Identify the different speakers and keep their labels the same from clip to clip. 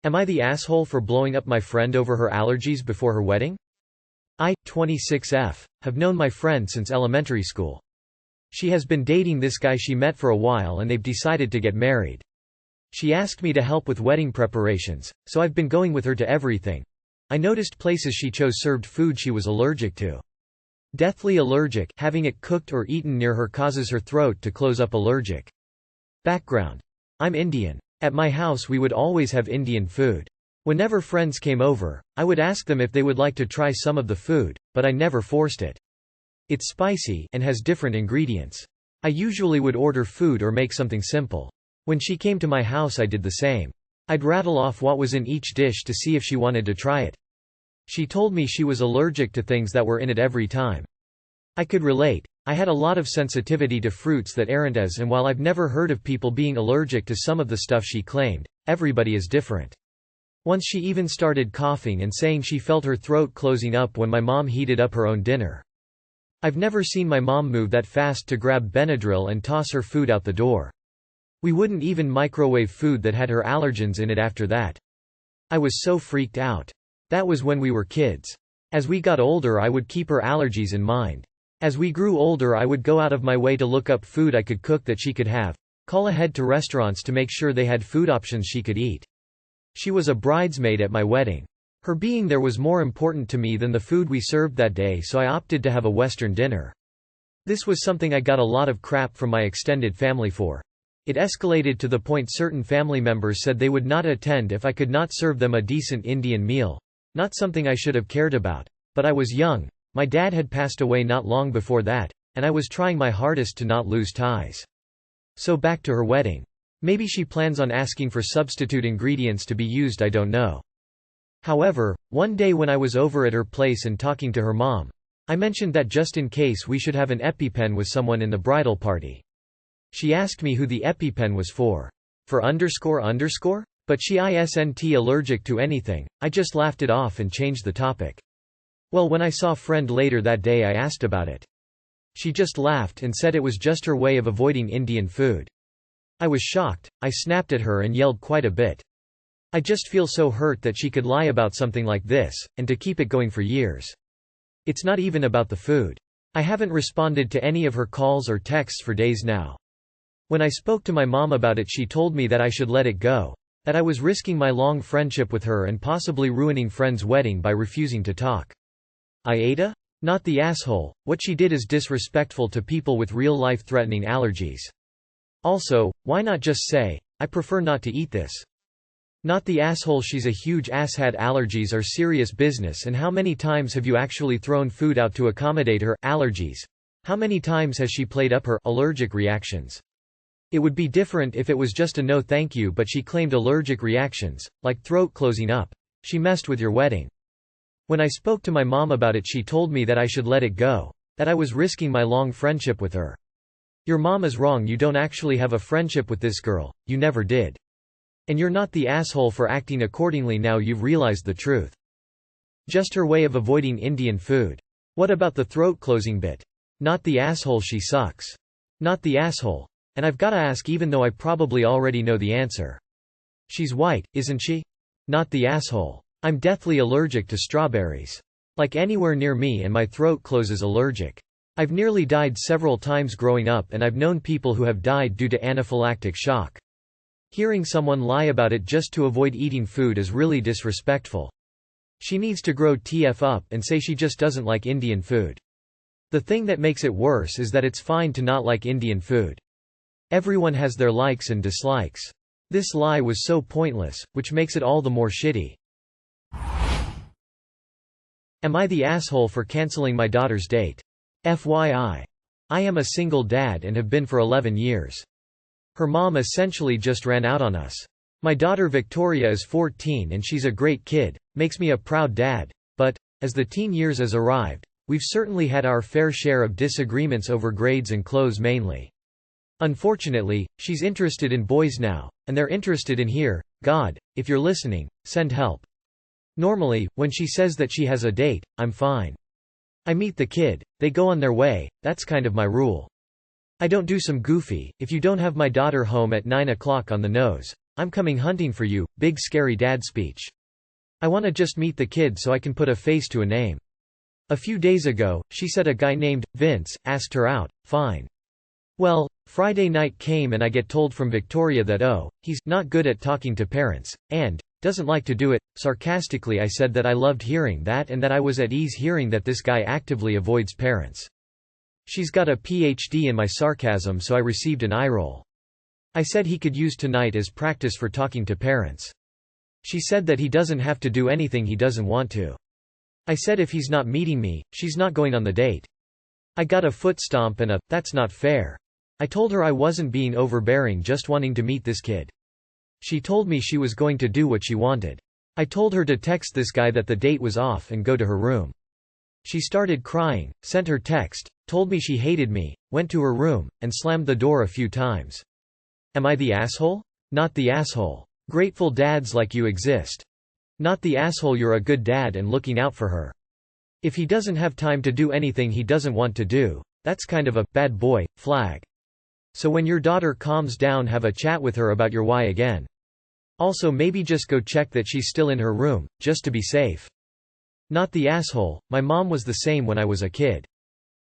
Speaker 1: Am I the asshole for blowing up my friend over her allergies before her wedding? I, 26F, have known my friend since elementary school. She has been dating this guy she met for a while and they've decided to get married. She asked me to help with wedding preparations, so I've been going with her to everything. I noticed places she chose served food she was allergic to. Deathly allergic, having it cooked or eaten near her causes her throat to close up. Allergic. Background. I'm Indian. At my house we would always have Indian food. Whenever friends came over, I would ask them if they would like to try some of the food, but I never forced it. It's spicy and has different ingredients. I usually would order food or make something simple. When she came to my house I did the same. I'd rattle off what was in each dish to see if she wanted to try it. She told me she was allergic to things that were in it every time. I could relate. I had a lot of sensitivity to fruits that aren't as, and while I've never heard of people being allergic to some of the stuff she claimed, everybody is different. Once she even started coughing and saying she felt her throat closing up when my mom heated up her own dinner. I've never seen my mom move that fast to grab Benadryl and toss her food out the door. We wouldn't even microwave food that had her allergens in it after that. I was so freaked out. That was when we were kids. As we got older I would keep her allergies in mind. As we grew older I would go out of my way to look up food I could cook that she could have, call ahead to restaurants to make sure they had food options she could eat. She was a bridesmaid at my wedding. Her being there was more important to me than the food we served that day, so I opted to have a Western dinner. This was something I got a lot of crap from my extended family for. It escalated to the point certain family members said they would not attend if I could not serve them a decent Indian meal. Not something I should have cared about. But I was young. My dad had passed away not long before that, and I was trying my hardest to not lose ties. So back to her wedding. Maybe she plans on asking for substitute ingredients to be used, I don't know. However, one day when I was over at her place and talking to her mom, I mentioned that just in case we should have an EpiPen with someone in the bridal party. She asked me who the EpiPen was for. For __? But she isn't allergic to anything. I just laughed it off and changed the topic. Well, when I saw friend later that day I asked about it. She just laughed and said it was just her way of avoiding Indian food. I was shocked. I snapped at her and yelled quite a bit. I just feel so hurt that she could lie about something like this, and to keep it going for years. It's not even about the food. I haven't responded to any of her calls or texts for days now. When I spoke to my mom about it she told me that I should let it go, that I was risking my long friendship with her and possibly ruining friend's wedding by refusing to talk. AITA? Not the asshole. What she did is disrespectful to people with real life-threatening allergies. Also, why not just say, I prefer not to eat this? Not the asshole. She's a huge asshat. Allergies are serious business, and how many times have you actually thrown food out to accommodate her allergies? How many times has she played up her allergic reactions? It would be different if it was just a no thank you, but she claimed allergic reactions, like throat closing up. She messed with your wedding. When I spoke to my mom about it she told me that I should let it go, that I was risking my long friendship with her. Your mom is wrong. You don't actually have a friendship with this girl, you never did. And you're not the asshole for acting accordingly now you've realized the truth. Just her way of avoiding Indian food. What about the throat closing bit? Not the asshole. She sucks. Not the asshole. And I've gotta ask even though I probably already know the answer. She's white, isn't she? Not the asshole. I'm deathly allergic to strawberries. Like anywhere near me and my throat closes. Allergic. I've nearly died several times growing up and I've known people who have died due to anaphylactic shock. Hearing someone lie about it just to avoid eating food is really disrespectful. She needs to grow TF up and say she just doesn't like Indian food. The thing that makes it worse is that it's fine to not like Indian food. Everyone has their likes and dislikes. This lie was so pointless, which makes it all the more shitty. Am I the asshole for canceling my daughter's date? FYI. I am a single dad and have been for 11 years. Her mom essentially just ran out on us. My daughter Victoria is 14 and she's a great kid, makes me a proud dad, but, as the teen years has arrived, we've certainly had our fair share of disagreements over grades and clothes mainly. Unfortunately, she's interested in boys now, and they're interested in here. God, if you're listening, send help. Normally, when she says that she has a date, I'm fine. I meet the kid, they go on their way, that's kind of my rule. I don't do some goofy, if you don't have my daughter home at 9 o'clock on the nose, I'm coming hunting for you, big scary dad speech. I wanna just meet the kid so I can put a face to a name. A few days ago, she said a guy named Vince asked her out, fine. Well, Friday night came and I get told from Victoria that he's not good at talking to parents, and doesn't like to do it. Sarcastically I said that I loved hearing that and that I was at ease hearing that this guy actively avoids parents. She's got a PhD in my sarcasm, so I received an eye roll. I said he could use tonight as practice for talking to parents. She said that he doesn't have to do anything he doesn't want to. I said if he's not meeting me, she's not going on the date. I got a foot stomp and that's not fair. I told her I wasn't being overbearing, just wanting to meet this kid. She told me she was going to do what she wanted. I told her to text this guy that the date was off and go to her room. She started crying, sent her text, told me she hated me, went to her room, and slammed the door a few times. Am I the asshole? Not the asshole. Grateful dads like you exist. Not the asshole, you're a good dad and looking out for her. If he doesn't have time to do anything he doesn't want to do, that's kind of a bad boy flag. So when your daughter calms down, have a chat with her about your why again. Also maybe just go check that she's still in her room, just to be safe. Not the asshole, my mom was the same when I was a kid.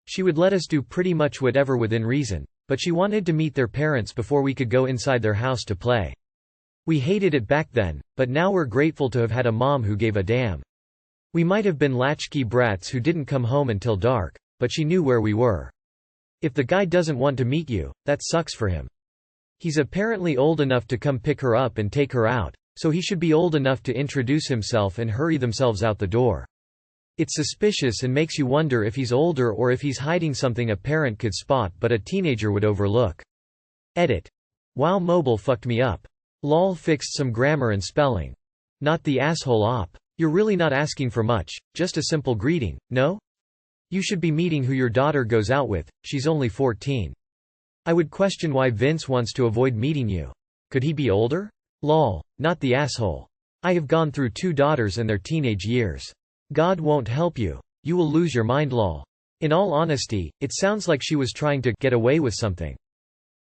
Speaker 1: She would let us do pretty much whatever within reason, but she wanted to meet their parents before we could go inside their house to play. We hated it back then, but now we're grateful to have had a mom who gave a damn. We might have been latchkey brats who didn't come home until dark, but she knew where we were. If the guy doesn't want to meet you, that sucks for him. He's apparently old enough to come pick her up and take her out, so he should be old enough to introduce himself and hurry themselves out the door. It's suspicious and makes you wonder if he's older or if he's hiding something a parent could spot but a teenager would overlook. Edit. Wow, mobile fucked me up. Lol, fixed some grammar and spelling. Not the asshole op. You're really not asking for much, just a simple greeting, no? You should be meeting who your daughter goes out with, she's only 14. I would question why Vince wants to avoid meeting you. Could he be older? Lol, not the asshole. I have gone through 2 daughters and their teenage years. God won't help you. You will lose your mind, lol. In all honesty, it sounds like she was trying to get away with something.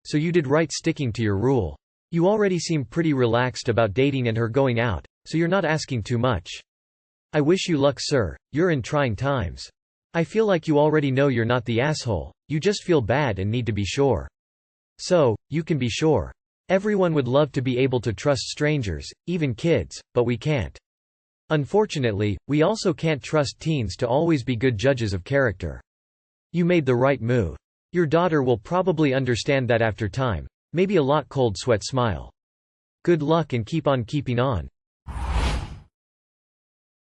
Speaker 1: So you did right sticking to your rule. You already seem pretty relaxed about dating and her going out, so you're not asking too much. I wish you luck, sir, you're in trying times. I feel like you already know you're not the asshole, you just feel bad and need to be sure. So, you can be sure. Everyone would love to be able to trust strangers, even kids, but we can't. Unfortunately, we also can't trust teens to always be good judges of character. You made the right move. Your daughter will probably understand that after time. Maybe a lot. Cold sweat smile. Good luck and keep on keeping on.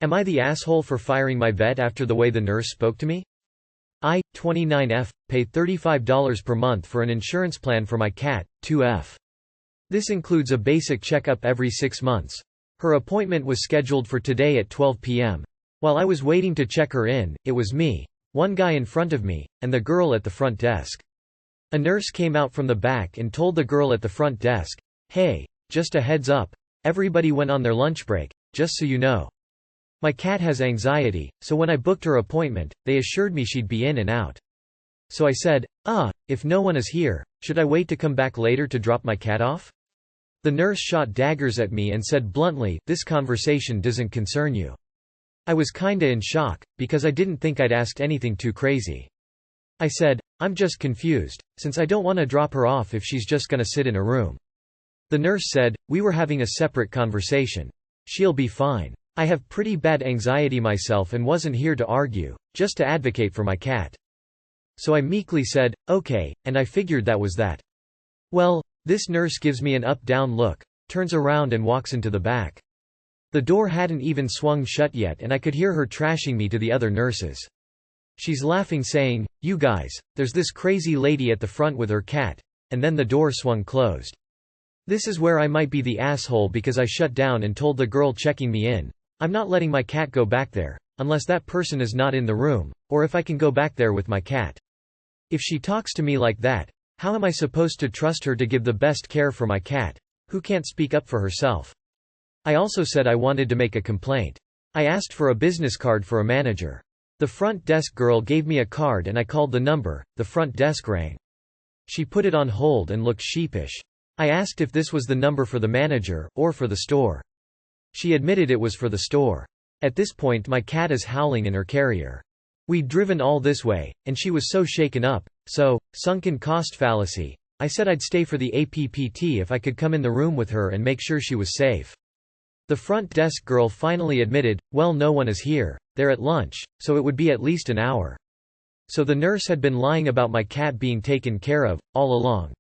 Speaker 1: Am I the asshole for firing my vet after the way the nurse spoke to me? I, 29F, pay $35 per month for an insurance plan for my cat, 2F. This includes a basic checkup every 6 months. Her appointment was scheduled for today at 12 p.m. While I was waiting to check her in, it was me, one guy in front of me, and the girl at the front desk. A nurse came out from the back and told the girl at the front desk, "Hey, just a heads up, everybody went on their lunch break, just so you know. My cat has anxiety, so when I booked her appointment, they assured me she'd be in and out. So I said, if no one is here, should I wait to come back later to drop my cat off?" The nurse shot daggers at me and said bluntly, "This conversation doesn't concern you." I was kinda in shock, because I didn't think I'd asked anything too crazy. I said, "I'm just confused, since I don't want to drop her off if she's just gonna sit in a room." The nurse said, "We were having a separate conversation. She'll be fine. I have pretty bad anxiety myself and wasn't here to argue, just to advocate for my cat." So I meekly said, "Okay," and I figured that was that. Well, this nurse gives me an up-down look, turns around and walks into the back. The door hadn't even swung shut yet and I could hear her trashing me to the other nurses. She's laughing saying, "You guys, there's this crazy lady at the front with her cat," and then the door swung closed. This is where I might be the asshole because I shut down and told the girl checking me in, "I'm not letting my cat go back there, unless that person is not in the room, or if I can go back there with my cat." If she talks to me like that, how am I supposed to trust her to give the best care for my cat, who can't speak up for herself? I also said I wanted to make a complaint. I asked for a business card for a manager. The front desk girl gave me a card and I called the number, the front desk rang. She put it on hold and looked sheepish. I asked if this was the number for the manager, or for the store. She admitted it was for the store. At this point my cat is howling in her carrier. We'd driven all this way, and she was so shaken up. So, sunken cost fallacy. I said I'd stay for the APPT if I could come in the room with her and make sure she was safe. The front desk girl finally admitted, well, no one is here, they're at lunch, so it would be at least an hour. So the nurse had been lying about my cat being taken care of, all along.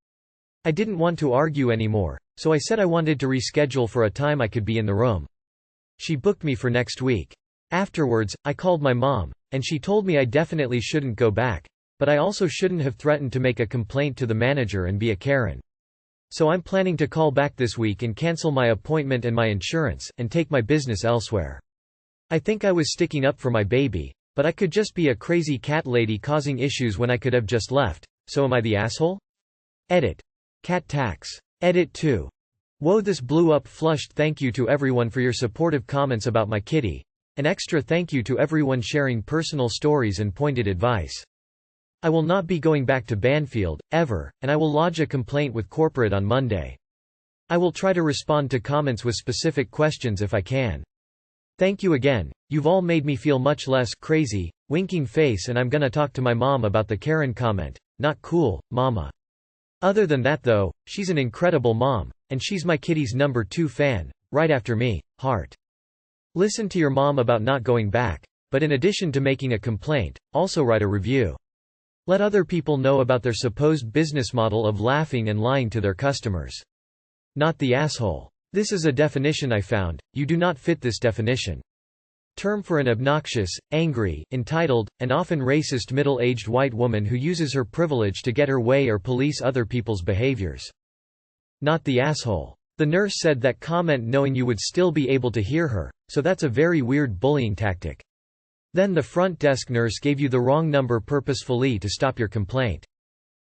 Speaker 1: I didn't want to argue anymore, so I said I wanted to reschedule for a time I could be in the room. She booked me for next week. Afterwards, I called my mom, and she told me I definitely shouldn't go back, but I also shouldn't have threatened to make a complaint to the manager and be a Karen. So I'm planning to call back this week and cancel my appointment and my insurance, and take my business elsewhere. I think I was sticking up for my baby, but I could just be a crazy cat lady causing issues when I could have just left, so am I the asshole? Edit. Cat tax. Edit 2. Whoa, this blew up. Flushed. Thank you to everyone for your supportive comments about my kitty. An extra thank you to everyone sharing personal stories and pointed advice. I will not be going back to Banfield, ever, and I will lodge a complaint with corporate on Monday. I will try to respond to comments with specific questions if I can. Thank you again, you've all made me feel much less crazy, winking face, and I'm gonna talk to my mom about the Karen comment. Not cool, mama. Other than that though, she's an incredible mom, and she's my kitty's number 2 fan, right after me, heart. Listen to your mom about not going back, but in addition to making a complaint, also write a review. Let other people know about their supposed business model of laughing and lying to their customers. Not the asshole. This is a definition I found, you do not fit this definition. Term for an obnoxious, angry, entitled, and often racist middle-aged white woman who uses her privilege to get her way or police other people's behaviors. Not the asshole. The nurse said that comment knowing you would still be able to hear her, so that's a very weird bullying tactic. Then the front desk nurse gave you the wrong number purposefully to stop your complaint.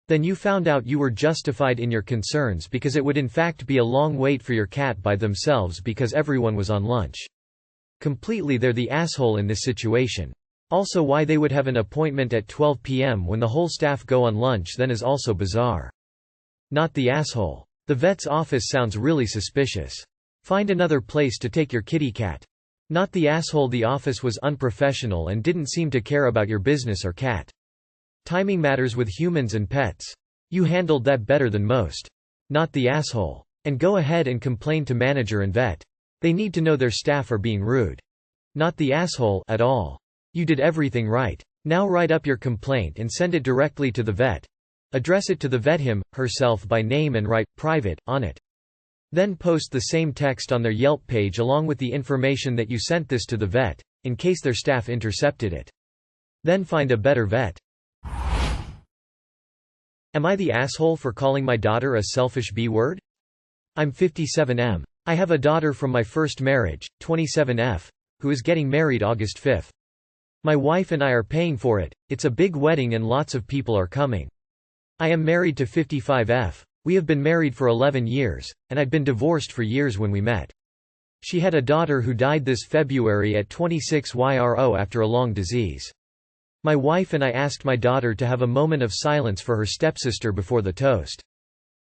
Speaker 1: Then you found out you were justified in your concerns because it would in fact be a long wait for your cat by themselves because everyone was on lunch. Completely, they're the asshole in this situation. Also, why they would have an appointment at 12 p.m. when the whole staff go on lunch then is also bizarre. Not the asshole. The vet's office sounds really suspicious. Find another place to take your kitty cat. Not the asshole. The office was unprofessional and didn't seem to care about your business or cat. Timing matters with humans and pets. You handled that better than most. Not the asshole. And go ahead and complain to manager and vet. They need to know their staff are being rude. Not the asshole at all. You did everything right. Now write up your complaint and send it directly to the vet. Address it to the vet herself by name and write "private" on it. Then post the same text on their Yelp page along with the information that you sent this to the vet, in case their staff intercepted it. Then find a better vet. Am I the asshole for calling my daughter a selfish B-word? I'm 57M. I have a daughter from my first marriage, 27F, who is getting married August 5. My wife and I are paying for it, it's a big wedding and lots of people are coming. I am married to 55F. We have been married for 11 years, and I'd been divorced for years when we met. She had a daughter who died this February at 26 YRO after a long disease. My wife and I asked my daughter to have a moment of silence for her stepsister before the toast.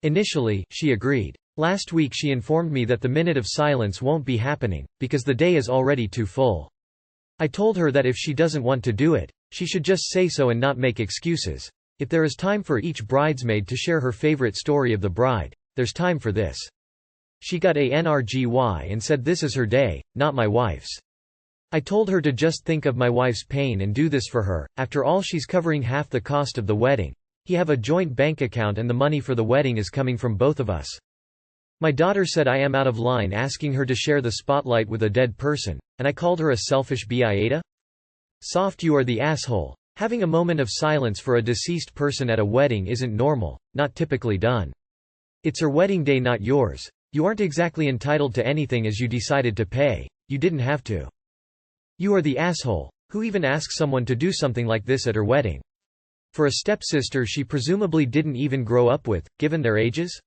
Speaker 1: Initially, she agreed. Last week she informed me that the minute of silence won't be happening, because the day is already too full. I told her that if she doesn't want to do it, she should just say so and not make excuses. If there is time for each bridesmaid to share her favorite story of the bride, there's time for this. She got a NRGY and said this is her day, not my wife's. I told her to just think of my wife's pain and do this for her. After all, she's covering half the cost of the wedding. He have a joint bank account and the money for the wedding is coming from both of us. My daughter said I am out of line asking her to share the spotlight with a dead person, and I called her a selfish AITA? Soft, you are the asshole. Having a moment of silence for a deceased person at a wedding isn't normal, not typically done. It's her wedding day, not yours. You aren't exactly entitled to anything as you decided to pay. You didn't have to. You are the asshole. Who even asks someone to do something like this at her wedding? For a stepsister she presumably didn't even grow up with, given their ages?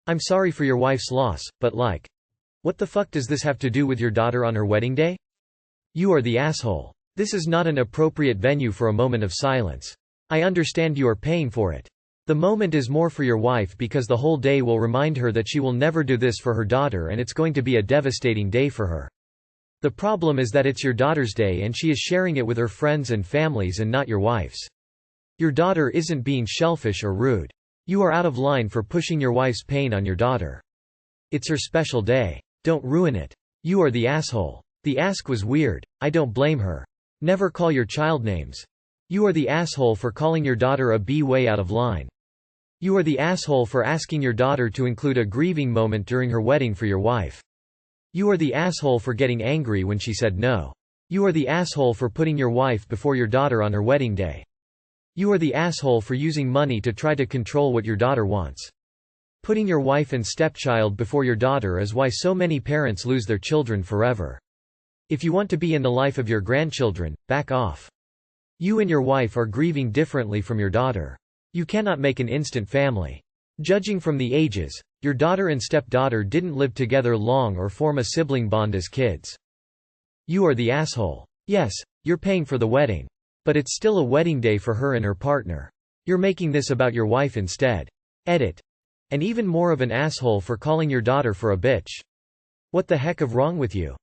Speaker 1: I'm sorry for your wife's loss, but like, what the fuck does this have to do with your daughter on her wedding day? You are the asshole. This is not an appropriate venue for a moment of silence. I understand you are paying for it. The moment is more for your wife because the whole day will remind her that she will never do this for her daughter and it's going to be a devastating day for her. The problem is that it's your daughter's day and she is sharing it with her friends and families and not your wife's. Your daughter isn't being selfish or rude. You are out of line for pushing your wife's pain on your daughter. It's her special day. Don't ruin it. You are the asshole. The ask was weird. I don't blame her. Never call your child names. You are the asshole for calling your daughter a B way out of line. You are the asshole for asking your daughter to include a grieving moment during her wedding for your wife. You are the asshole for getting angry when she said no. You are the asshole for putting your wife before your daughter on her wedding day. You are the asshole for using money to try to control what your daughter wants. Putting your wife and stepchild before your daughter is why so many parents lose their children forever. If you want to be in the life of your grandchildren, back off. You and your wife are grieving differently from your daughter. You cannot make an instant family. Judging from the ages, your daughter and stepdaughter didn't live together long or form a sibling bond as kids. You are the asshole. Yes, you're paying for the wedding. But it's still a wedding day for her and her partner. You're making this about your wife instead. Edit. And even more of an asshole for calling your daughter for a bitch. What the heck is wrong with you?